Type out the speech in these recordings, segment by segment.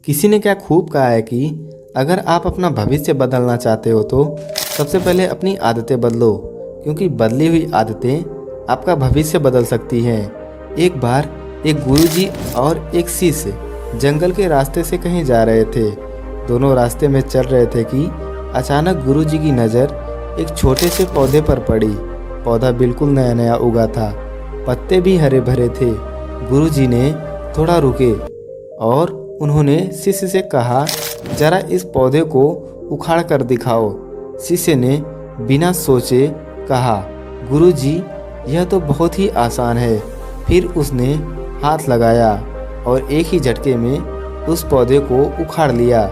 किसी ने क्या खूब कहा है कि अगर आप अपना भविष्य बदलना चाहते हो तो सबसे पहले अपनी आदतें बदलो, क्योंकि बदली हुई आदतें आपका भविष्य बदल सकती हैं। एक बार एक गुरुजी और एक शिष्य जंगल के रास्ते से कहीं जा रहे थे। दोनों रास्ते में चल रहे थे कि अचानक गुरुजी की नज़र एक छोटे से पौधे पर पड़ी। पौधा बिल्कुल नया नया उगा था, पत्ते भी हरे भरे थे। गुरुजी ने थोड़ा रुके और उन्होंने शिष्य से कहा, जरा इस पौधे को उखाड़ कर दिखाओ। शिष्य ने बिना सोचे कहा, गुरुजी यह तो बहुत ही आसान है। फिर उसने हाथ लगाया और एक ही झटके में उस पौधे को उखाड़ लिया।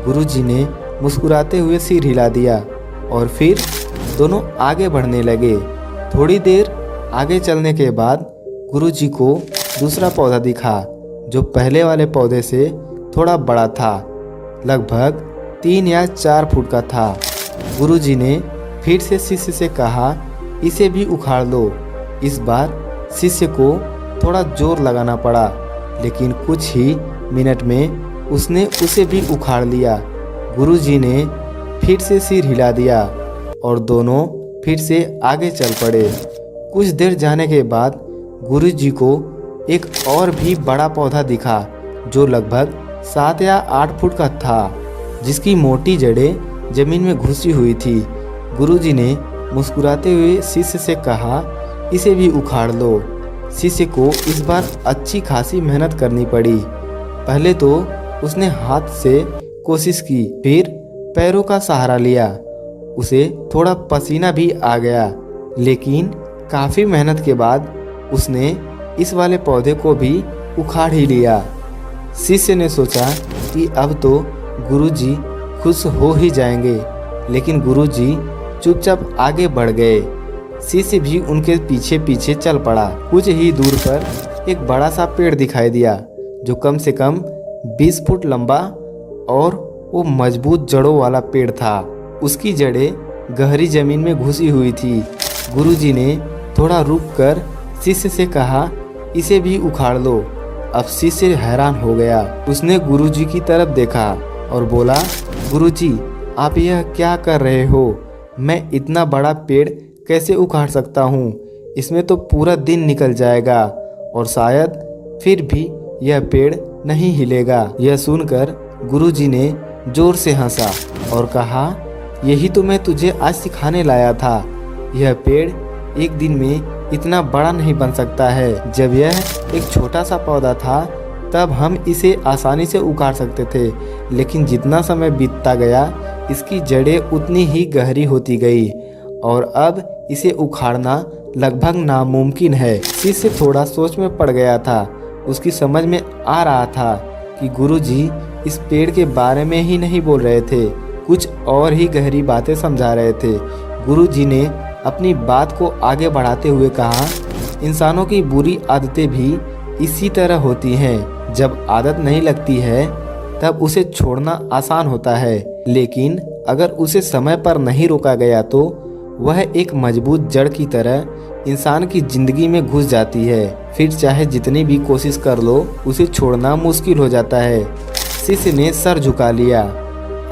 गुरुजी ने मुस्कुराते हुए सिर हिला दिया और फिर दोनों आगे बढ़ने लगे। थोड़ी देर आगे चलने के बाद गुरुजी को दूसरा पौधा दिखा, जो पहले वाले पौधे से थोड़ा बड़ा था, लगभग 3 या 4 फुट का था। गुरुजी ने फिर से शिष्य से कहा, इसे भी उखाड़ लो। इस बार शिष्य को थोड़ा जोर लगाना पड़ा, लेकिन कुछ ही मिनट में उसने उसे भी उखाड़ लिया। गुरुजी ने फिर से सिर हिला दिया और दोनों फिर से आगे चल पड़े। कुछ देर जाने के बाद गुरुजी को एक और भी बड़ा पौधा दिखा, जो लगभग 7 या 8 फुट का था, जिसकी मोटी जड़ें जमीन में घुसी हुई थी। गुरुजी ने मुस्कुराते हुए शिष्य से कहा, इसे भी उखाड़ लो। शिष्य को इस बार अच्छी खासी मेहनत करनी पड़ी। पहले तो उसने हाथ से कोशिश की, फिर पैरों का सहारा लिया। उसे थोड़ा पसीना भी आ गया, लेकिन काफ़ी मेहनत के बाद उसने इस वाले पौधे को भी उखाड़ ही लिया। शिष्य ने सोचा कि अब तो गुरुजी खुश हो ही जाएंगे, लेकिन गुरुजी चुपचाप आगे बढ़ गए। शिष्य भी उनके पीछे पीछे चल पड़ा। कुछ ही दूर पर एक बड़ा सा पेड़ दिखाई दिया, जो कम से कम 20 फुट लंबा और वो मजबूत जड़ों वाला पेड़ था। उसकी जड़ें गहरी जमीन में घुसी हुई थी। गुरुजी ने थोड़ा रुककर शिष्य से कहा, इसे भी उखाड़ लो। अब शिष्य हैरान हो गया। उसने गुरुजी की तरफ देखा और बोला, गुरुजी आप यह क्या कर रहे हो? मैं इतना बड़ा पेड़ कैसे उखाड़ सकता हूँ? इसमें तो पूरा दिन निकल जाएगा और शायद फिर भी यह पेड़ नहीं हिलेगा। यह सुनकर गुरुजी ने जोर से हंसा और कहा, यही तो मैं तुझे आज सिखाने लाया था। यह पेड़ एक दिन में इतना बड़ा नहीं बन सकता है। जब यह एक छोटा सा पौधा था तब हम इसे आसानी से उखाड़ सकते थे, लेकिन जितना समय बीतता गया इसकी जड़ें उतनी ही गहरी होती गई और अब इसे उखाड़ना लगभग नामुमकिन है। शिष्य थोड़ा सोच में पड़ गया था। उसकी समझ में आ रहा था कि गुरुजी इस पेड़ के बारे में ही नहीं बोल रहे थे, कुछ और ही गहरी बातें समझा रहे थे। गुरुजी ने अपनी बात को आगे बढ़ाते हुए कहा, इंसानों की बुरी आदतें भी इसी तरह होती हैं। जब आदत नहीं लगती है तब उसे छोड़ना आसान होता है, लेकिन अगर उसे समय पर नहीं रोका गया तो वह एक मजबूत जड़ की तरह इंसान की जिंदगी में घुस जाती है। फिर चाहे जितनी भी कोशिश कर लो, उसे छोड़ना मुश्किल हो जाता है। शिष्य ने सर झुका लिया।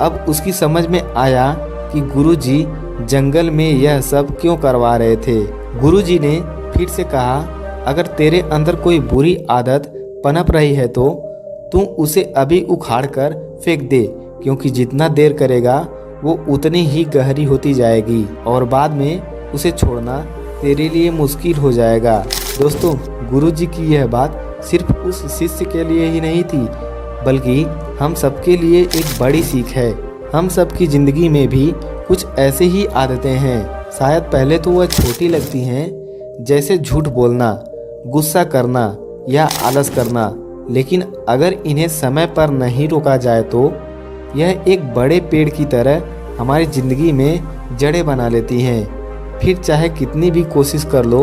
अब उसकी समझ में आया कि गुरुजी जंगल में यह सब क्यों करवा रहे थे। गुरुजी ने फिर से कहा, अगर तेरे अंदर कोई बुरी आदत पनप रही है तो तू उसे अभी उखाड़ कर फेंक दे, क्योंकि जितना देर करेगा वो उतनी ही गहरी होती जाएगी और बाद में उसे छोड़ना तेरे लिए मुश्किल हो जाएगा। दोस्तों, गुरुजी की यह बात सिर्फ उस शिष्य के लिए ही नहीं थी, बल्कि हम सबके लिए एक बड़ी सीख है। हम सबकी ज़िंदगी में भी कुछ ऐसे ही आदतें हैं। शायद पहले तो वह छोटी लगती हैं, जैसे झूठ बोलना, गुस्सा करना या आलस करना, लेकिन अगर इन्हें समय पर नहीं रोका जाए तो यह एक बड़े पेड़ की तरह हमारी ज़िंदगी में जड़ें बना लेती हैं। फिर चाहे कितनी भी कोशिश कर लो,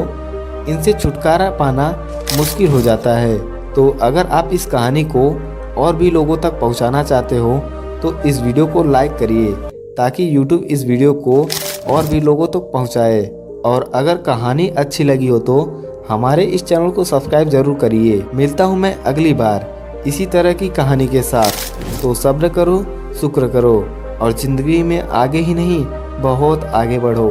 इनसे छुटकारा पाना मुश्किल हो जाता है। तो अगर आप इस कहानी को और भी लोगों तक पहुंचाना चाहते हो तो इस वीडियो को लाइक करिए, ताकि YouTube इस वीडियो को और भी लोगों तक पहुंचाए। और अगर कहानी अच्छी लगी हो तो हमारे इस चैनल को सब्सक्राइब ज़रूर करिए। मिलता हूं मैं अगली बार इसी तरह की कहानी के साथ। तो सब्र करो, शुक्र करो और ज़िंदगी में आगे ही नहीं बहुत आगे बढ़ो।